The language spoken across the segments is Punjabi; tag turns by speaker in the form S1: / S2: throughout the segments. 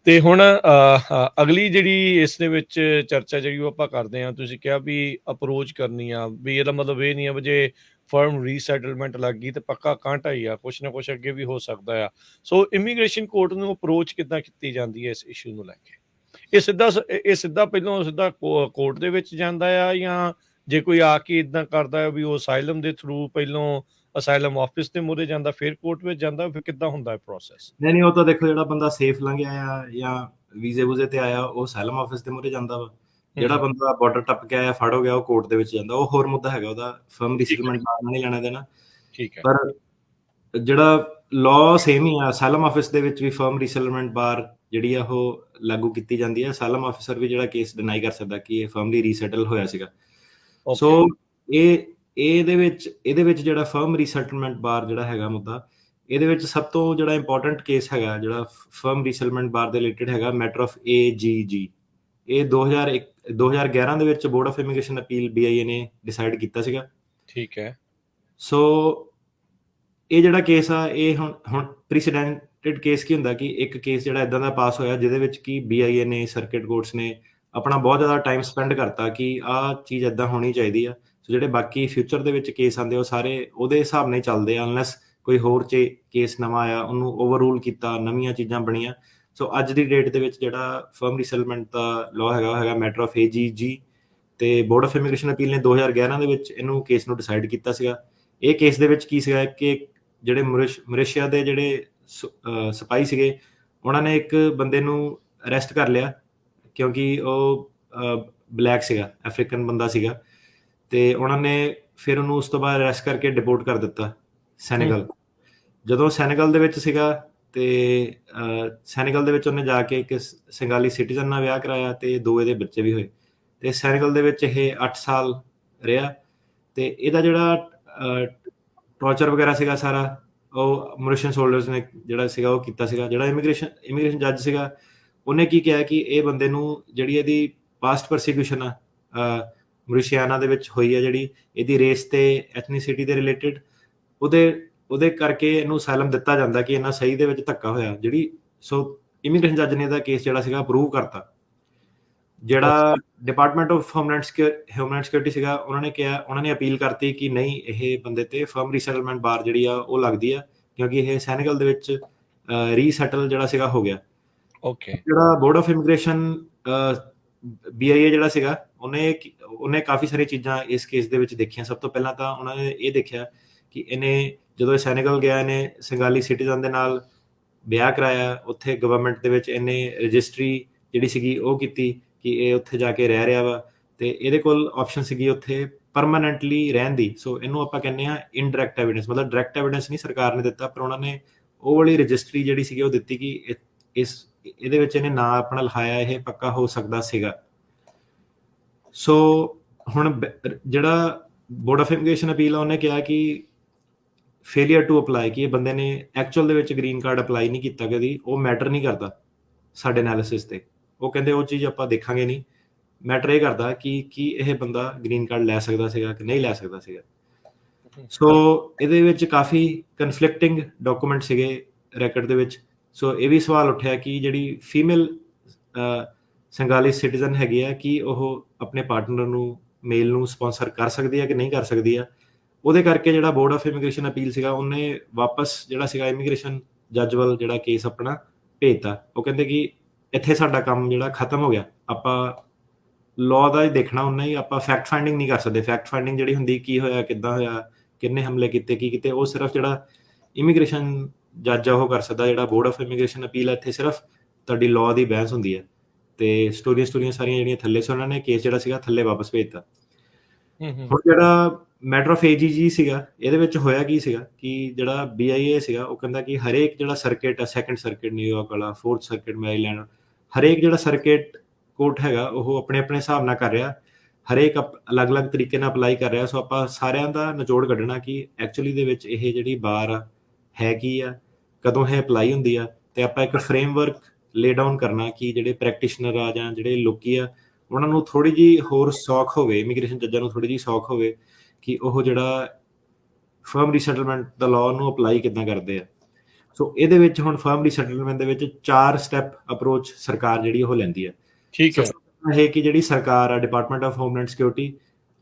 S1: ਤੇ ਹੁਣ ਅਗਲੀ ਜਿਹੜੀ ਇਸ ਦੇ ਵਿੱਚ ਚਰਚਾ ਜਿਹੜੀ ਉਹ ਆਪਾਂ ਕਰਦੇ ਹਾਂ, ਤੁਸੀਂ ਕਿਹਾ ਵੀ ਅਪਰੋਚ ਕਰਨੀ ਆ, ਵੀ ਇਹਦਾ ਮਤਲਬ ਇਹ ਨਹੀਂ ਆ ਵੀ ਜੇ ਫਰਮ ਰੀਸੈਟਲਮੈਂਟ ਲੱਗ ਗਈ ਤੇ ਪੱਕਾ ਕਾਂਟਾ ਹੀ ਆ, ਕੁਛ ਨਾ ਕੁਛ ਅੱਗੇ ਵੀ ਹੋ ਸਕਦਾ ਆ। ਸੋ ਇਮੀਗ੍ਰੇਸ਼ਨ ਕੋਰਟ ਨੂੰ ਅਪਰੋਚ ਕਿੱਦਾਂ ਕੀਤੀ ਜਾਂਦੀ ਹੈ ਇਸ ਇਸ਼ੂ ਨੂੰ ਲੈ ਕੇ? ਇਹ ਸਿੱਧਾ ਪਹਿਲੋਂ ਸਿੱਧਾ ਕੋਰਟ ਦੇ ਵਿੱਚ ਜਾਂਦਾ ਆ, ਜਾਂ ਜੇ ਕੋਈ ਆ ਕੇ ਇਦਾਂ ਕਰਦਾ ਵੀ ਉਹ ਅਸਾਈਲਮ ਦੇ ਥਰੂ ਪਹਿਲੋਂ ਅਸਾਈਲਮ ਆਫਿਸ ਦੇ ਮੂਹਰੇ ਜਾਂਦਾ ਫਿਰ ਕੋਰਟ ਵਿੱਚ ਜਾਂਦਾ, ਫਿਰ ਕਿੱਦਾਂ ਹੁੰਦਾ ਹੈ ਪ੍ਰੋਸੈਸ?
S2: ਨਹੀਂ, ਉਹ ਤਾਂ ਦੇਖੋ ਜਿਹੜਾ ਬੰਦਾ ਸੇਫ ਲੰਘਿਆ ਆ ਜਾਂ ਵੀਜ਼ੇ ਵੂਜ਼ੇ ਤੇ ਆਇਆ ਉਹ ਅਸਾਈਲਮ ਆਫਿਸ ਦੇ ਮੂਹਰੇ ਜਾਂਦਾ ਵਾ। ਜਿਹੜਾ ਬੰਦਾ ਬਾਰਡਰ ਟੱਪ ਕੇ ਆਇਆ, ਫੜ ਹੋ ਗਿਆ, ਉਹ ਕੋਰਟ ਦੇ ਵਿੱਚ ਜਾਂਦਾ। ਉਹ ਹੋਰ ਮੁੱਦਾ ਹੈਗਾ, ਉਹਦਾ ਫਰਮ ਰੀਸੈਟਲਮੈਂਟ ਬਾਰ ਨਹੀਂ ਲੈਣਾ ਦੇਣਾ।
S1: ਠੀਕ ਹੈ।
S2: ਪਰ ਜਿਹੜਾ ਲਾਅ ਸੇਮ ਹੀ ਆ, ਅਸਾਈਲਮ ਆਫਿਸ ਦੇ ਵਿੱਚ ਵੀ ਫਰਮ ਰੀਸੈਟਲਮੈਂਟ ਬਾਰ ਜਿਹੜੀ ਆ ਉਹ ਲਾਗੂ ਕੀਤੀ ਜਾਂਦੀ ਹੈ। ਅਸਾਈਲਮ ਆਫਿਸਰ ਵੀ ਜਿਹੜਾ ਕੇਸ ਡਿਨਾਈ ਕਰ ਸਕਦਾ ਕਿ ਇਹ ਫਰਮਲੀ ਰੀਸੈਟਲ ਹੋਇਆ ਸੀਗਾ। ਸੋ ਇਹਦੇ ਵਿੱਚ ਜਿਹੜਾ ਫਰਮ ਰੀਸੈਟਲਮੈਂਟ ਬਾਰ ਜਿਹੜਾ ਹੈਗਾ ਮੁੱਦਾ, ਇਹਦੇ ਵਿੱਚ ਸਭ ਤੋਂ ਜਿਹੜਾ ਇੰਪੋਰਟੈਂਟ ਕੇਸ ਹੈਗਾ ਜਿਹੜਾ ਫਰਮ ਰੀਸੈਟਲਮੈਂਟ ਬਾਰ ਦੇ ਰਿਲੇਟਡ ਹੈਗਾ, ਮੈਟਰ ਆਫ AGG। ਇਹ 2011 ਦੇ ਵਿੱਚ board of immigration appeal BIA ਨੇ ਡਿਸਾਈਡ ਕੀਤਾ ਸੀਗਾ।
S1: ਠੀਕ ਹੈ।
S2: ਸੋ ਇਹ ਜਿਹੜਾ ਕੇਸ ਆ, ਇਹ ਹੁਣ ਪ੍ਰੈਸੀਡੈਂਟਡ ਕੇਸ ਕੀ ਹੁੰਦਾ ਕਿ ਇੱਕ ਕੇਸ ਜਿਹੜਾ ਇਦਾਂ ਦਾ ਪਾਸ ਹੋਇਆ ਜਿਹਦੇ ਵਿੱਚ ਕਿ BIA ਨੇ, ਸਰਕਿਟ ਕੋਰਟਸ ਨੇ ਆਪਣਾ ਬਹੁਤ ਜ਼ਿਆਦਾ ਟਾਈਮ ਸਪੈਂਡ ਕਰਤਾ ਕਿ ਆਹ ਚੀਜ਼ ਇਦਾਂ ਹੋਣੀ ਚਾਹੀਦੀ ਆ। ਸੋ ਜਿਹੜੇ ਬਾਕੀ ਫਿਊਚਰ ਦੇ ਵਿੱਚ ਕੇਸ ਆਉਂਦੇ ਉਹ ਸਾਰੇ ਉਹਦੇ ਹਿਸਾਬ ਨਾਲ ਹੀ ਚੱਲਦੇ ਆ, ਅਨਲੈਸ ਕੋਈ ਹੋਰ ਕੇਸ ਨਵਾਂ ਆਇਆ, ਉਹਨੂੰ ਓਵਰਰੂਲ ਕੀਤਾ, ਨਵੀਆਂ ਚੀਜ਼ਾਂ ਬਣੀਆਂ। ਸੋ ਅੱਜ ਦੀ ਡੇਟ ਦੇ ਵਿੱਚ ਜਿਹੜਾ ਫਰਮ ਰੀਸੈਟਲਮੈਂਟ ਦਾ ਲਾਅ ਹੈਗਾ ਮੈਟਰ ਆਫ AGG, ਤੇ ਬੋਰਡ ਆਫ ਇਮੀਗ੍ਰੇਸ਼ਨ ਅਪੀਲ ਨੇ 2011 ਦੇ ਵਿੱਚ ਇਹਨੂੰ ਕੇਸ ਨੂੰ ਡਿਸਾਈਡ ਕੀਤਾ ਸੀਗਾ। ਇਹ ਕੇਸ ਦੇ ਵਿੱਚ ਕੀ ਸੀਗਾ ਕਿ ਜਿਹੜੇ ਮਲੇਸ਼ੀਆ ਦੇ ਜਿਹੜੇ ਸਿਪਾਹੀ ਸੀਗੇ, ਉਹਨਾਂ ਨੇ ਇੱਕ ਬੰਦੇ ਨੂੰ ਅਰੈਸਟ ਕਰ ਲਿਆ ਕਿਉਂਕਿ ਉਹ ਬਲੈਕ ਸੀਗਾ, ਅਫਰੀਕਨ ਬੰਦਾ ਸੀਗਾ, ਤੇ ਉਹਨਾਂ ਨੇ ਫਿਰ ਉਹਨੂੰ ਉਸ ਤੋਂ ਬਾਅਦ ਅਰੈਸਟ ਕਰਕੇ ਡਿਪੋਰਟ ਕਰ ਦਿੱਤਾ ਸੈਨੇਗਲ। ਜਦੋਂ ਸੈਨੇਗਲ ਦੇ ਵਿੱਚ ਸੀਗਾ ਤੇ ਸੈਨੇਗਲ ਦੇ ਵਿੱਚ ਉਹਨੇ ਜਾ ਕੇ ਇੱਕ ਸਿੰਗਾਲੀ ਸਿਟੀਜ਼ਨ ਨਾਲ ਵਿਆਹ ਕਰਾਇਆ ਤੇ 2 ਇਹਦੇ ਬੱਚੇ ਵੀ ਹੋਏ। ਤੇ ਸੈਨੇਗਲ ਦੇ ਵਿੱਚ ਇਹ 8 ਸਾਲ ਰਿਹਾ। ਤੇ ਇਹਦਾ ਜਿਹੜਾ ਟੌਰਚਰ ਵਗੈਰਾ ਸੀਗਾ ਸਾਰਾ, ਉਹ ਮੌਰੀਸ਼ੀਅਨ ਸੋਲਜਰਸ ਨੇ ਜਿਹੜਾ ਸੀਗਾ ਉਹ ਕੀਤਾ ਸੀਗਾ। ਜਿਹੜਾ ਇਮੀਗ੍ਰੇਸ਼ਨ ਜੱਜ ਸੀਗਾ, ਉਹਨੇ ਕੀ ਕਿਹਾ ਕਿ ਇਹ ਬੰਦੇ ਨੂੰ ਜਿਹੜੀ ਇਹਦੀ ਪਾਸਟ ਪਰਸੀਕਿਊਸ਼ਨ ਆ ਮੌਰੀਸ਼ੀਆਨਾ ਦੇ ਵਿੱਚ ਹੋਈ ਆ, ਜਿਹੜੀ ਇਹਦੀ ਰੇਸ ਤੇ ਐਥਨੀਸਿਟੀ ਦੇ ਰਿਲੇਟਡ, ਉਹਦੇ ਕਰਕੇ ਇਹਨੂੰ ਅਸਾਈਲਮ ਦਿੱਤਾ ਜਾਂਦਾ ਕਿ ਇਹਨਾਂ ਸਹੀ ਦੇ ਵਿੱਚ ਧੱਕਾ ਹੋਇਆ। ਸੋ ਇਮੀਗ੍ਰੇਸ਼ਨ ਜੱਜ ਨੇ ਇਹਦਾ ਕੇਸ ਜਿਹੜਾ ਸੀਗਾ ਅਪਰੂਵ ਕਰਤਾ। ਜਿਹੜਾ ਡਿਪਾਰਟਮੈਂਟ ਆਫ ਹੋਮਲੈਂਡ ਸਿਕਿਉਰਿਟੀ ਸੀਗਾ, ਉਹਨਾਂ ਨੇ ਅਪੀਲ ਕਰਤੀ ਕਿ ਨਹੀਂ, ਇਹ ਬੰਦੇ ਤੇ ਫਰਮ ਰੀਸੈਟਲਮੈਂਟ ਬਾਰ ਜਿਹੜੀ ਆ ਉਹ ਲੱਗਦੀ ਆ ਕਿਉਂਕਿ ਇਹ ਸੈਨੇਗਲ ਦੇ ਵਿੱਚ ਰੀਸੈਟਲ ਜਿਹੜਾ ਸੀਗਾ ਹੋ ਗਿਆ। ਜਿਹੜਾ ਬੋਰਡ ਆਫ ਇਮੀਗ੍ਰੇਸ਼ਨ BIA ਜਿਹੜਾ ਸੀਗਾ, ਉਹਨੇ ਕਾਫੀ ਸਾਰੀ ਚੀਜ਼ਾਂ ਇਸ ਕੇਸ ਦੇ ਵਿੱਚ ਦੇਖੀਆਂ। ਸਭ ਤੋਂ ਪਹਿਲਾਂ ਤਾਂ ਉਹਨਾਂ ਨੇ ਇਹ ਦੇਖਿਆ ਕਿ ਇਹਨੇ ਜਦੋਂ ਸੈਨੇਗਲ ਗਿਆ, ਇਹਨੇ ਸਿੰਗਾਲੀ ਸਿਟੀਜ਼ਨ ਦੇ ਨਾਲ ਵਿਆਹ ਕਰਾਇਆ। ਉੱਥੇ ਗਵਰਨਮੈਂਟ ਦੇ ਵਿੱਚ ਇਹਨੇ ਰਜਿਸਟਰੀ ਜਿਹੜੀ ਸੀਗੀ ਉਹ ਕੀਤੀ ਕਿ ਇਹ ਉੱਥੇ ਜਾ ਕੇ ਰਹਿ ਰਿਹਾ ਵਾ, ਤੇ ਇਹਦੇ ਕੋਲ ਆਪਸ਼ਨ ਸੀਗੀ ਉੱਥੇ ਪਰਮਾਨੈਂਟਲੀ ਰਹਿਣ ਦੀ। ਸੋ ਇਹਨੂੰ ਆਪਾਂ ਕਹਿੰਦੇ ਹਾਂ ਇਨਡਾਇਰੈਕਟ ਐਵੀਡੈਂਸ, ਮਤਲਬ ਡਾਇਰੈਕਟ ਐਵੀਡੈਂਸ ਨਹੀਂ ਸਰਕਾਰ ਨੇ ਦਿੱਤਾ, ਪਰ ਉਹਨਾਂ ਨੇ ਉਹ ਵਾਲੀ ਰਜਿਸਟਰੀ ਜਿਹੜੀ ਸੀਗੀ ਉਹ ਦਿੱਤੀ ਕਿ ਇਹਦੇ ਵਿੱਚ ਇਹਨੇ ਨਾਂ ਆਪਣਾ ਲਿਖਾਇਆ, ਇਹ ਪੱਕਾ ਹੋ ਸਕਦਾ ਸੀਗਾ। ਸੋ ਹੁਣ ਜਿਹੜਾ ਬੋਰਡ ਆਫ ਇਮੀਗ੍ਰੇਸ਼ਨ ਅਪੀਲ ਆ, ਉਹਨੇ ਕਿਹਾ ਕਿ ਫੇਲੀਅਰ ਟੂ ਅਪਲਾਈ, ਕਿ ਇਹ ਬੰਦੇ ਨੇ ਐਕਚੁਅਲ ਦੇ ਵਿੱਚ ਗ੍ਰੀਨ ਕਾਰਡ ਅਪਲਾਈ ਨਹੀਂ ਕੀਤਾ ਕਦੀ, ਉਹ ਮੈਟਰ ਨਹੀਂ ਕਰਦਾ ਸਾਡੇ ਐਨਾਲਿਸਿਸ ਤੇ। ਉਹ ਕਹਿੰਦੇ ਉਹ ਚੀਜ਼ ਆਪਾਂ ਦੇਖਾਂਗੇ ਨਹੀਂ, ਮੈਟਰ ਇਹ ਕਰਦਾ ਕਿ ਇਹ ਬੰਦਾ ਗ੍ਰੀਨ ਕਾਰਡ ਲੈ ਸਕਦਾ ਸੀਗਾ ਕਿ ਨਹੀਂ ਲੈ ਸਕਦਾ ਸੀਗਾ। ਸੋ ਇਹਦੇ ਵਿੱਚ ਕਾਫੀ ਕਨਫਲਿਕਟਿੰਗ ਡਾਕੂਮੈਂਟ ਸੀਗੇ ਰੈਕਡ ਦੇ ਵਿੱਚ। ਸੋ ਇਹ ਵੀ ਸਵਾਲ ਉੱਠਿਆ ਕਿ ਜਿਹੜੀ ਫੀਮੇਲ ਸਿੰਗਾਲੀ ਸਿਟੀਜ਼ਨ ਹੈਗੀ ਆ, ਕਿ ਉਹ ਆਪਣੇ ਪਾਰਟਨਰ ਨੂੰ, ਮੇਲ ਨੂੰ ਸਪਾਂਸਰ ਕਰ ਸਕਦੀ ਹੈ ਕਿ ਨਹੀਂ ਕਰ ਸਕਦੀ ਆ। ਉਹਦੇ ਕਰਕੇ ਜਿਹੜਾ ਬੋਰਡ ਆਫ ਇਮੀਗ੍ਰੇਸ਼ਨ ਅਪੀਲ ਸੀਗਾ, ਉਹਨੇ ਵਾਪਸ ਜਿਹੜਾ ਸੀਗਾ ਇਮੀਗ੍ਰੇਸ਼ਨ ਜੱਜ ਵੱਲ ਜਿਹੜਾ ਕੇਸ ਆਪਣਾ ਭੇਜਤਾ। ਉਹ ਕਹਿੰਦੇ ਕਿ ਇੱਥੇ ਸਾਡਾ ਕੰਮ ਜਿਹੜਾ ਖਤਮ ਹੋ ਗਿਆ, ਆਪਾਂ ਲਾਅ ਦਾ ਹੀ ਦੇਖਣਾ ਉਹਨਾਂ ਹੀ, ਆਪਾਂ ਫੈਕਟ ਫਾਈਂਡਿੰਗ ਨਹੀਂ ਕਰ ਸਕਦੇ। ਫੈਕਟ ਫਾਈਂਡਿੰਗ ਜਿਹੜੀ ਹੁੰਦੀ ਕੀ ਹੋਇਆ, ਕਿੱਦਾਂ ਹੋਇਆ, ਕਿੰਨੇ ਹਮਲੇ ਕੀਤੇ, ਕੀ ਕੀਤੇ, ਉਹ ਸਿਰਫ ਜਿਹੜਾ ਇਮੀਗ੍ਰੇਸ਼ਨ ਜੱਜ ਆ ਉਹ ਕਰ ਸਕਦਾ। ਜਿਹੜਾ ਬੋਰਡ ਆਫ ਇਮੀਗ੍ਰੇਸ਼ਨ ਅਪੀਲ ਹੈ, ਇੱਥੇ ਸਿਰਫ ਤੁਹਾਡੀ ਲਾਅ ਦੀ ਬਹਿਸ ਹੁੰਦੀ ਹੈ। ਤੇ ਸਟੋਰੀਆਂ ਸਾਰੀਆਂ ਜਿਹੜੀਆਂ ਥੱਲੇ ਸੀ, ਉਹਨਾਂ ਨੇ ਕੇਸ ਜਿਹੜਾ ਸੀਗਾ ਥੱਲੇ ਵਾਪਸ ਭੇਜਤਾ। ਹੁਣ ਜਿਹੜਾ ਮੈਟਰ ਆਫ AGG ਸੀਗਾ, ਇਹਦੇ ਵਿੱਚ ਹੋਇਆ ਕੀ ਸੀਗਾ ਕਿ ਜਿਹੜਾ BIA ਸੀਗਾ, ਉਹ ਕਹਿੰਦਾ ਕਿ ਹਰੇਕ ਜਿਹੜਾ ਸਰਕਿਟ ਆ, 2nd ਸਰਕਿਟ ਨਿਊਯਾਰਕ ਵਾਲਾ, 4th ਸਰਕਿਟ ਮੈਰੀਲੈਂਡ, ਹਰੇਕ ਜਿਹੜਾ ਸਰਕਿਟ ਕੋਰਟ ਹੈਗਾ ਉਹ ਆਪਣੇ ਹਿਸਾਬ ਨਾਲ ਕਰ ਰਿਹਾ, ਹਰੇਕ ਅਲੱਗ-ਅਲੱਗ ਤਰੀਕੇ ਨਾਲ ਅਪਲਾਈ ਕਰ ਰਿਹਾ। ਸੋ ਆਪਾਂ ਸਾਰਿਆਂ ਦਾ ਨਿਚੋੜ ਕੱਢਣਾ ਕਿ ਐਕਚੁਅਲੀ ਦੇ ਵਿੱਚ ਇਹ ਜਿਹੜੀ ਬਾਰ ਆ ਹੈ ਕੀ ਆ, ਕਦੋਂ ਇਹ ਅਪਲਾਈ ਹੁੰਦੀ ਆ, ਤੇ ਆਪਾਂ ਇੱਕ ਫਰੇਮਵਰਕ ਲੇ ਡਾਊਨ ਕਰਨਾ ਕਿ ਜਿਹੜੇ ਪ੍ਰੈਕਟੀਸ਼ਨਰ ਆ ਜਾਂ ਜਿਹੜੇ ਲੋਕੀ ਆ, ਉਹਨਾਂ ਨੂੰ ਥੋੜੀ ਜਿਹੀ ਹੋਰ ਸੌਖ ਹੋਵੇ, ਇਮੀਗ੍ਰੇਸ਼ਨ ਜੱਜਾਂ ਨੂੰ ਥੋੜੀ ਜਿਹੀ ਸੌਖ ਹੋਵੇ ਕਿ ਉਹ ਜਿਹੜਾ ਫਰਮ ਰੀਸੈਟਲਮੈਂਟ ਦਾ ਲਾਅ ਨੂੰ ਅਪਲਾਈ ਕਿੱਦਾਂ ਕਰਦੇ ਆ। ਸੋ ਇਹਦੇ ਵਿੱਚ ਹੁਣ ਫਰਮ ਰੀਸੈਟਲਮੈਂਟ ਦੇ ਵਿੱਚ 4 ਸਟੈਪ ਅਪਰੋਚ ਸਰਕਾਰ ਜਿਹੜੀ ਉਹ ਲੈਂਦੀ ਹੈ।
S1: ਠੀਕ ਹੈ।
S2: ਸਭ ਤੋਂ ਪਹਿਲਾਂ ਇਹ ਕਿ ਜਿਹੜੀ ਸਰਕਾਰ ਆ, ਡਿਪਾਰਟਮੈਂਟ ਆਫ ਹੋਮਲੈਂਡ ਸਿਕਿਉਰਿਟੀ,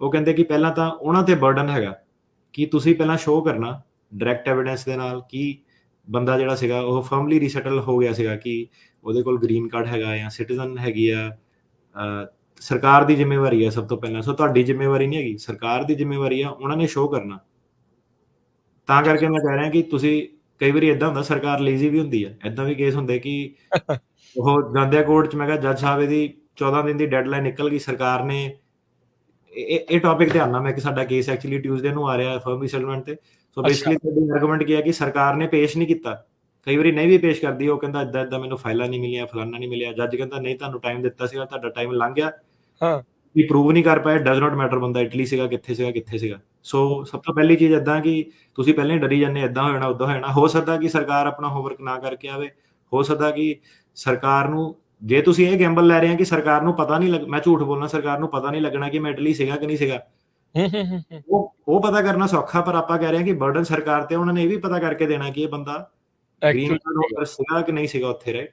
S2: ਉਹ ਕਹਿੰਦੇ ਕਿ ਪਹਿਲਾਂ ਤਾਂ ਉਹਨਾਂ ਤੇ ਬਰਡਨ ਹੈਗਾ ਕਿ ਤੁਸੀਂ ਪਹਿਲਾਂ ਸ਼ੋਅ ਕਰਨਾ ਡਾਇਰੈਕਟ ਐਵੀਡੈਂਸ ਦੇ ਨਾਲ ਕਿ ਬੰਦਾ ਜਿਹੜਾ ਸੀਗਾ ਉਹ ਫਰਮਲੀ ਰੀਸੈਟਲ ਹੋ ਗਿਆ ਸੀਗਾ, ਕਿ ਉਹਦੇ ਕੋਲ ਗ੍ਰੀਨ ਕਾਰਡ ਹੈਗਾ ਜਾਂ ਸਿਟੀਜ਼ਨ ਹੈਗੀ ਆ। ਸਰਕਾਰ ਦੀ ਜ਼ਿੰਮੇਵਾਰੀ ਹੈ ਸਭ ਤੋਂ ਪਹਿਲਾਂ। ਸੋ ਤੁਹਾਡੀ ਜ਼ਿੰਮੇਵਾਰੀ ਨਹੀਂ ਹੈਗੀ, ਸਰਕਾਰ ਦੀ ਜ਼ਿੰਮੇਵਾਰੀ ਆ, ਉਹਨਾਂ ਨੇ ਸ਼ੋਅ ਕਰਨਾ। ਤਾਂ ਕਰਕੇ ਮੈਂ ਕਹਿ ਰਿਹਾ ਕਿ ਤੁਸੀਂ, ਕਈ ਵਾਰੀ ਇਦਾਂ ਹੁੰਦਾ ਸਰਕਾਰ ਲੇਜ਼ੀ ਵੀ ਹੁੰਦੀ ਹੈ, ਇਦਾਂ ਵੀ ਕੇਸ ਹੁੰਦੇ ਕਿ ਉਹ ਜਾਂਦੇ ਆ ਕੋਰਟ 'ਚ। ਮੈਂ ਕਿਹਾ ਜੱਜ ਸਾਹਿਬ ਇਹਦੀ 14 ਦਿਨ ਦੀ ਡੈਡਲਾਈਨ ਨਿਕਲ ਗਈ, ਸਰਕਾਰ ਨੇ ਇਹ ਟੌਪਿਕ ਧਿਆਨ ਨਾਲ, ਮੈਂ ਕਿ ਸਾਡਾ ਕੇਸ ਐਕਚੁਅਲੀ ਟਿਊਜ਼ਡੇ ਨੂੰ ਆ ਰਿਹਾ ਫਰਮ ਰੀਸੈਟਲਮੈਂਟ ਤੇ। ਸੋ ਬੇਸਿਕਲੀ ਤੁਹਾਡੀ ਆਰਗੂਮੈਂਟ ਕੀ ਹੈ ਕਿ ਸਰਕਾਰ ਨੇ ਪੇਸ਼ ਨਹੀਂ ਕੀਤਾ, ਕਈ ਵਾਰੀ ਨਹੀਂ ਵੀ ਪੇਸ਼ ਕਰਦੀ, ਉਹ ਕਹਿੰਦਾ ਇਦਾਂ ਇਦਾਂ ਮੈਨੂੰ ਫਾਈਲਾਂ ਨਹੀਂ ਮਿਲੀਆਂ, ਫਲਾਨਾ ਨਹੀਂ ਮਿਲਿਆ। ਜੱਜ ਕਹਿੰਦਾ ਨਹੀਂ, ਤੁਹਾਨੂੰ ਟਾਈਮ ਦਿੱਤਾ ਸੀਗਾ, ਤੁਹਾਡਾ ਟਾਈਮ ਲੰਘ ਗਿਆ,
S1: ਹਾਂ
S2: ਵੀ ਪ੍ਰੂਵ ਨਹੀਂ ਕਰ ਪਾਏ, ਡਜ਼ ਨਾਟ ਮੈਟਰ ਬੰਦਾ ਇਟਲੀ ਸੀਗਾ, ਕਿੱਥੇ ਸੀਗਾ। ਸੋ ਸਭ ਤੋਂ ਪਹਿਲੀ ਚੀਜ਼ ਇਦਾਂ ਕਿ ਤੁਸੀਂ ਪਹਿਲਾਂ ਹੀ ਡਰੀ ਜਾਂਦੇ, ਇਦਾਂ ਹੋ ਜਾਣਾ, ਉਦਾਂ ਹੋ ਜਾਣਾ। ਹੋ ਸਕਦਾ ਕਿ ਸਰਕਾਰ ਆਪਣਾ ਹੋਮਵਰਕ ਨਾ ਕਰਕੇ ਆਵੇ, ਹੋ ਸਕਦਾ ਕਿ ਸਰਕਾਰ ਨੂੰ, ਜੇ ਤੁਸੀਂ ਇਹ ਗੈਂਬਲ ਲੈ ਰਹੇ ਆ ਕਿ ਸਰਕਾਰ ਨੂੰ ਪਤਾ ਨਹੀਂ ਮੈਂ ਝੂਠ ਬੋਲਣਾ, ਸਰਕਾਰ ਨੂੰ ਪਤਾ ਨਹੀਂ ਲੱਗਣਾ ਕਿ ਮੈਂ ਇਟਲੀ ਸੀਗਾ ਕਿ ਨਹੀਂ ਸੀਗਾ, ਉਹ ਪਤਾ ਕਰਨਾ ਸੌਖਾ। ਪਰ ਆਪਾਂ ਕਹਿ ਰਹੇ ਹਾਂ ਕਿ ਬਰਡਨ ਸਰਕਾਰ ਤੇ, ਉਹਨਾਂ ਨੇ ਇਹ ਵੀ ਪਤਾ ਕਰਕੇ ਦੇਣਾ ਕਿ ਇਹ ਬੰਦਾ ਗ੍ਰੀਨ ਕਾਰਡ ਹੋਲਡਰ ਸੀਗਾ ਕਿ ਨਹੀਂ ਸੀਗਾ ਉੱਥੇ, ਰਾਈਟ।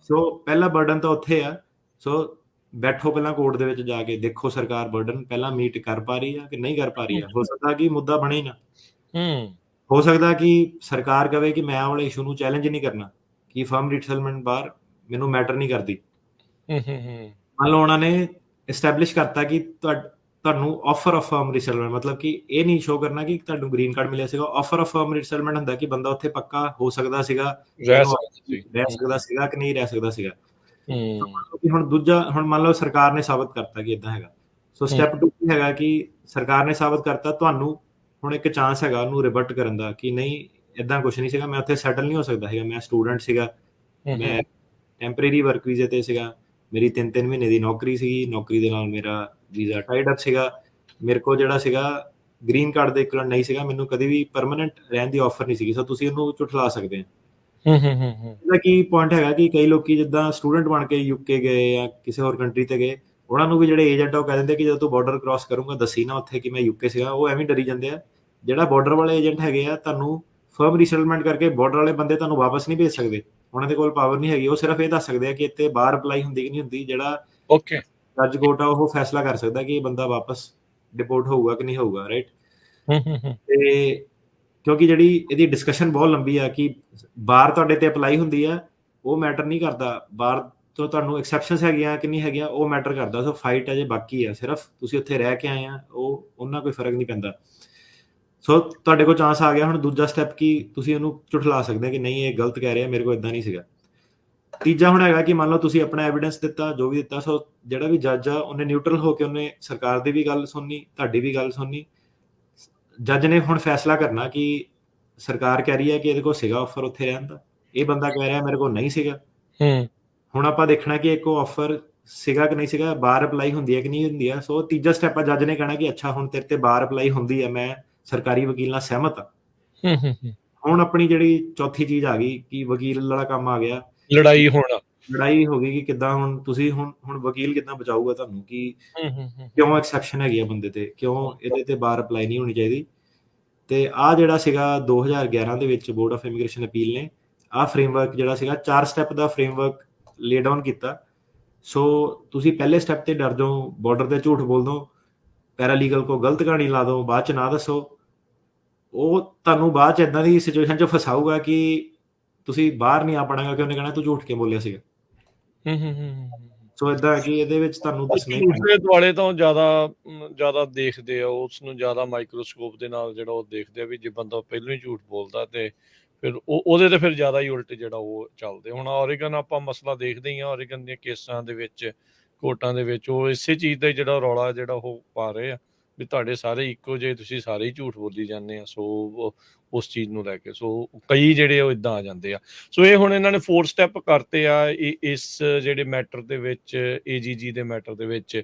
S2: ਸੋ ਪਹਿਲਾ ਬਰਡਨ ਤਾਂ ਉੱਥੇ ਆ। ਸੋ ਬੈਠੋ ਪਹਿਲਾਂ ਕੋਰਟ ਦੇ ਵਿੱਚ ਜਾ ਕੇ, ਦੇਖੋ ਸਰਕਾਰ ਬਰਡਨ ਪਹਿਲਾਂ ਮੀਟ ਕਰ ਪਾ ਰਹੀ ਆ ਕਿ ਨਹੀਂ ਕਰ ਪਾ ਰਹੀ ਆ। ਹੋ ਸਕਦਾ ਕਿ ਮੁੱਦਾ ਬਣੇ ਹੀ ਨਾ, ਹੋ ਸਕਦਾ ਕਿ ਸਰਕਾਰ ਕਵੇ ਕਿ ਮੈਂ ਵਾਲੇ ਇਸ਼ੂ ਨੂੰ ਚੈਲੰਜ ਨਹੀਂ ਕਰਨਾ, ਕਿ ਫਰਮ ਰੀਸੈਟਲਮੈਂਟ ਬਾਹਰ ਮੈਨੂੰ ਮੈਟਰ ਨਹੀਂ ਕਰਦੀ। ਮੰਨ ਲਓ ਉਹਨਾਂ ਨੇ ਐਸਟੈਬਲਿਸ਼ ਕਰਤਾ ਕਿ ਤੁਹਾਨੂੰ ਆਫਰ ਆਫ ਫਰਮ ਰੀਸੈਟਲਮੈਂਟ, ਮਤਲਬ ਕਿ ਇਹ ਨਹੀਂ ਸ਼ੋਅ ਕਰਨਾ ਕਿ ਤੁਹਾਨੂੰ ਗ੍ਰੀਨ ਕਾਰਡ ਮਿਲਿਆ ਸੀਗਾ। ਆਫਰ ਆਫ ਫਰਮ ਰੀਸੈਟਲਮੈਂਟ ਹੁੰਦਾ ਕਿ ਬੰਦਾ ਉੱਥੇ ਪੱਕਾ ਹੋ ਸਕਦਾ ਸੀਗਾ, ਰਹਿ ਸਕਦਾ ਸੀਗਾ ਕਿ ਨਹੀਂ ਰਹਿ ਸਕਦਾ ਸੀਗਾ। ਹੁਣ ਮੰਨ ਲਓ ਸਰਕਾਰ ਨੇ ਸਾਬਤ ਕਰਤਾ ਕਿ ਇਦਾਂ ਹੈਗਾ। ਸੋ ਸਟੈਪ 2 ਕੀ ਹੈਗਾ ਕਿ ਸਰਕਾਰ ਨੇ ਸਾਬਤ ਕਰਤਾ, ਤੁਹਾਨੂੰ ਹੁਣ ਇੱਕ ਚਾਂਸ ਹੈਗਾ ਉਹਨੂੰ ਰਿਵਰਟ ਕਰਨ ਦਾ ਕਿ ਨਹੀਂ, ਇਦਾਂ ਕੁਝ ਨਹੀਂ ਸੀਗਾ, ਮੈਂ ਉੱਥੇ ਸੈਟਲ ਨਹੀਂ ਹੋ ਸਕਦਾ ਸੀਗਾ, ਮੈਂ ਸਟੂਡੈਂਟ ਸੀਗਾ, ਮੈਂ ਟੈਂਪਰੇਰੀ ਵਰਕ ਵੀਜ਼ੇ ਤੇ ਸੀਗਾ, ਮੇਰੀ 3-3 ਮਹੀਨੇ ਦੀ ਨੌਕਰੀ ਸੀਗੀ, ਨੌਕਰੀ ਦੇ ਨਾਲ ਮੇਰਾ ਵੀਜ਼ਾ ਟਾਈਡ ਅਪ ਸੀਗਾ, ਮੇਰੇ ਕੋਲ ਜਿਹੜਾ ਸੀਗਾ ਗ੍ਰੀਨ ਕਾਰਡ ਦੇ ਇਕੁਇਵਲੈਂਟ ਨਹੀਂ ਸੀਗਾ, ਮੈਨੂੰ ਕਦੇ ਵੀ ਪਰਮਾਨੈਂਟ ਰਹਿਣ ਦੀ ਆਫਰ ਨਹੀਂ ਸੀਗੀ। ਸੋ ਤੁਸੀਂ ਉਹਨੂੰ ਝੁਠਲਾ ਸਕਦੇ ਆ। ਇਹਦਾ ਕੀ ਪੁਆਇੰਟ ਹੈਗਾ ਕਿ ਕਈ ਲੋਕੀ ਜਿੱਦਾਂ ਸਟੂਡੈਂਟ ਬਣ ਕੇ ਯੂਕੇ ਗਏ ਜਾਂ ਕਿਸੇ ਹੋਰ ਕੰਟਰੀ ਤੇ ਗਏ, ਉਹਨਾਂ ਨੂੰ ਵੀ ਜਿਹੜੇ ਏਜੰਟ ਆ ਉਹ ਕਹਿ ਦਿੰਦੇ ਕਿ ਜਦੋਂ ਤੂੰ ਬਾਰਡਰ ਕ੍ਰਾਸ ਕਰੂੰਗਾ ਦੱਸੀ ਨਾ ਉੱਥੇ ਕਿ ਮੈਂ ਯੂਕੇ ਸੀਗਾ। ਉਹ ਐਵੇਂ ਡਰੀ ਜਾਂਦੇ ਆ। ਜਿਹੜਾ ਬਾਰਡਰ ਵਾਲੇ ਏਜੰਟ ਹੈਗੇ ਆ, ਤੁਹਾਨੂੰ ਫਰਮ ਰੀਸੈਟਲਮੈਂਟ ਕਰਕੇ ਬਾਰਡਰ ਵਾਲੇ ਬੰਦੇ ਤੁਹਾਨੂੰ ਵਾਪਸ ਨਹੀਂ ਭੇਜ ਸਕਦੇ, ਉਹਨਾਂ ਦੇ ਕੋਲ ਪਾਵਰ ਨਹੀਂ ਹੈਗੀ। ਉਹ ਸਿਰਫ ਇਹ ਦੱਸ ਸਕਦੇ ਆ ਕਿ ਇੱਥੇ ਬਾਹਰ ਅਪਲਾਈ ਹੁੰਦੀ ਕਿ ਨਹੀਂ ਹੁੰਦੀ। ਜਿਹੜਾ ਜੱਜ ਕੋਰਟ ਆ ਉਹ ਫੈਸਲਾ ਕਰ ਸਕਦਾ ਕਿ ਇਹ ਬੰਦਾ ਵਾਪਸ ਡਿਪੋਰਟ ਹੋਊਗਾ ਕਿ ਨਹੀਂ ਹੋਊਗਾ, ਰਾਈਟ। ਤੇ ਕਿਉਂਕਿ ਜਿਹੜੀ ਇਹਦੀ ਡਿਸਕਸ਼ਨ ਬਹੁਤ ਲੰਬੀ ਆ ਕਿ ਬਾਹਰ ਤੁਹਾਡੇ ਤੇ ਅਪਲਾਈ ਹੁੰਦੀ ਆ, ਉਹ ਮੈਟਰ ਨਹੀਂ ਕਰਦਾ, ਬਾਹਰ ਤੋਂ ਤੁਹਾਨੂੰ ਐਕਸੈਪਸ਼ਨਸ ਹੈਗੀਆਂ ਕਿ ਨਹੀਂ ਹੈਗੀਆਂ ਉਹ ਮੈਟਰ ਕਰਦਾ। ਸੋ ਫਾਈਟ ਅਜੇ ਬਾਕੀ ਆ, ਸਿਰਫ ਤੁਸੀਂ ਉੱਥੇ ਰਹਿ ਕੇ ਆਏ ਆ, ਉਹ ਉਹਨਾਂ ਕੋਈ ਫਰਕ ਨਹੀਂ ਪੈਂਦਾ। ਸੋ ਤੁਹਾਡੇ ਕੋਲ ਚਾਂਸ ਆ ਗਿਆ। ਹੁਣ ਦੂਜਾ ਸਟੈਪ ਕੀ, ਤੁਸੀਂ ਉਹਨੂੰ ਝੁਠਲਾ ਸਕਦੇ ਕਿ ਨਹੀਂ ਇਹ ਗਲਤ ਕਹਿ ਰਿਹਾ, ਮੇਰੇ ਕੋਲ ਇਦਾਂ ਨਹੀਂ ਸੀਗਾ। ਤੀਜਾ ਹੁਣ ਹੈਗਾ ਕਿ ਮੰਨ ਲਓ ਤੁਸੀਂ ਆਪਣਾ ਐਵੀਡੈਂਸ ਦਿੱਤਾ, ਜੋ ਵੀ ਦਿੱਤਾ, ਸੋ ਜਿਹੜਾ ਵੀ ਜੱਜ ਆ ਉਹਨੇ ਨਿਊਟਰਲ ਹੋ ਕੇ ਉਹਨੇ ਸਰਕਾਰ ਦੀ ਵੀ ਗੱਲ ਸੁਣਨੀ, ਤੁਹਾਡੀ ਵੀ ਗੱਲ ਸੁਣਨੀ। ਜੱਜ ਨੇ ਹੁਣ ਫੈਸਲਾ ਕਰਨਾ ਕਿ ਸਰਕਾਰ ਕਹਿ ਰਹੀ ਹੈ ਕਿ ਇਹਦੇ ਕੋਲ ਸੀਗਾ ਆਫਰ ਉੱਥੇ ਰਹਿਣ ਦਾ, ਇਹ ਬੰਦਾ ਕਹਿ ਰਿਹਾ ਮੇਰੇ ਕੋਲ ਨਹੀਂ ਸੀਗਾ। ਹੁਣ ਆਪਾਂ ਦੇਖਣਾ ਕਿ ਇੱਕ ਆਫਰ ਸੀਗਾ ਕਿ ਨਹੀਂ ਸੀਗਾ, ਬਾਹਰ ਅਪਲਾਈ ਹੁੰਦੀ ਹੈ ਕਿ ਨਹੀਂ ਹੁੰਦੀ ਹੈ। ਸੋ ਤੀਜਾ ਸਟੈਪ ਆ, ਜੱਜ ਨੇ ਕਹਿਣਾ ਕਿ ਅੱਛਾ ਹੁਣ ਤੇਰੇ ਤੇ ਬਾਹਰ ਅਪਲਾਈ ਹੁੰਦੀ ਹੈ, ਮੈਂ ਸਰਕਾਰੀ ਵਕੀਲ ਨਾਲ ਸਹਿਮਤ ਆ। ਹੁਣ ਆਪਣੀ ਜਿਹੜੀ ਚੌਥੀ ਚੀਜ਼ ਆ ਗਈ ਕਿ ਵਕੀਲ ਵਾਲਾ ਕੰਮ ਆ ਗਿਆ, ਲੜਾਈ ਹੋ ਗਈ ਕਿ ਕਿੱਦਾਂ ਹੁਣ ਤੁਸੀਂ ਹੁਣ ਵਕੀਲ ਕਿੱਦਾਂ ਬਚਾਊਗਾ ਤੁਹਾਨੂੰ, ਕਿ ਕਿਉਂ ਐਕਸੈਪਸ਼ਨ ਹੈਗੀ ਆ ਬੰਦੇ ਤੇ, ਕਿਉਂ ਇਹਦੇ ਤੇ ਬਾਹਰ ਅਪਲਾਈ ਨਹੀਂ ਹੋਣੀ ਚਾਹੀਦੀ। ਤੇ ਆ ਜਿਹੜਾ ਸੀਗਾ 2011 ਦੇ ਵਿੱਚ ਬੋਰਡ ਆਫ ਇਮੀਗ੍ਰੇਸ਼ਨ ਅਪੀਲ ਨੇ ਆ ਫਰੇਮਵਰਕ ਜਿਹੜਾ ਸੀਗਾ 4 ਸਟੈਪ ਦਾ ਫਰੇਮਵਰਕ ਲੇ ਡਾਊਨ ਕੀਤਾ। ਸੋ ਤੁਸੀਂ ਪਹਿਲੇ ਸਟੈਪ ਤੇ ਡਰ ਜਾਓ, ਬਾਰਡਰ ਤੇ ਝੂਠ ਬੋਲ ਦੋ, ਪੈਰਾਲੀਗਲ ਕੋ ਗਲਤ ਕਹਾਣੀ ਲਾ ਦੋ, ਬਾਅਦ ਚ ਨਾ ਦੱਸੋ, ਉਹ ਤੁਹਾਨੂੰ ਬਾਅਦ ਚ ਇਦਾਂ ਦੀ ਸਿਚੁਏਸ਼ਨ ਚ ਫਸਾਊਗਾ ਕਿ ਤੁਸੀਂ ਬਾਹਰ ਨਹੀਂ ਆ ਪਾਣਾਗਾ ਕਿ ਉਹਨੇ ਕਹਿਣਾ ਤੂੰ ਝੂਠ ਕੇ ਬੋਲਿਆ ਸੀਗਾ। ਸੋ ਇਦਾਂ ਕਿ ਇਹਦੇ ਵਿੱਚ ਤੁਹਾਨੂੰ ਦੱਸਣਾ ਹੀ
S1: ਦੂਸਰੇ ਦੁਆਲੇ ਤੋਂ ਜ਼ਿਆਦਾ ਦੇਖਦੇ ਆ, ਉਸ ਨੂੰ ਜ਼ਿਆਦਾ ਮਾਈਕਰੋਸਕੋਪ ਦੇ ਨਾਲ ਜਿਹੜਾ ਉਹ ਦੇਖਦੇ ਆ ਵੀ ਜੇ ਬੰਦਾ ਪਹਿਲਾਂ ਹੀ ਝੂਠ ਬੋਲਦਾ ਤੇ ਫਿਰ ਉਹਦੇ ਤੇ ਫਿਰ ਜ਼ਿਆਦਾ ਹੀ ਉਲਟ ਜਿਹੜਾ ਉਹ ਚੱਲਦੇ। ਹੁਣ ਔਰੇਗਨ ਆਪਾਂ ਮਸਲਾ ਦੇਖਦੇ ਹੀ ਆ, ਔਰੇਗਨ ਦੀਆਂ ਕੇਸਾਂ ਦੇ ਵਿੱਚ ਕੋਰਟਾਂ ਦੇ ਵਿੱਚ ਉਹ ਇਸੇ ਚੀਜ਼ ਦਾ ਜਿਹੜਾ ਰੌਲਾ ਜਿਹੜਾ ਉਹ ਪਾ ਰਹੇ ਆ ਵੀ ਤੁਹਾਡੇ ਸਾਰੇ ਇੱਕੋ ਜਿਹੇ, ਤੁਸੀਂ ਸਾਰੇ ਹੀ ਝੂਠ ਬੋਲੀ ਜਾਂਦੇ ਆ। ਸੋ ਉਸ ਚੀਜ਼ ਨੂੰ ਲੈ ਕੇ ਸੋ ਕਈ ਜਿਹੜੇ ਉਹ ਇਦਾਂ ਆ ਜਾਂਦੇ ਆ। ਸੋ ਇਹ ਹੁਣ ਇਹਨਾਂ ਨੇ 4 ਸਟੈਪ ਕਰਤੇ ਆ ਇਸ ਜਿਹੜੇ ਮੈਟਰ ਦੇ ਵਿੱਚ, AGG ਦੇ ਮੈਟਰ ਦੇ ਵਿੱਚ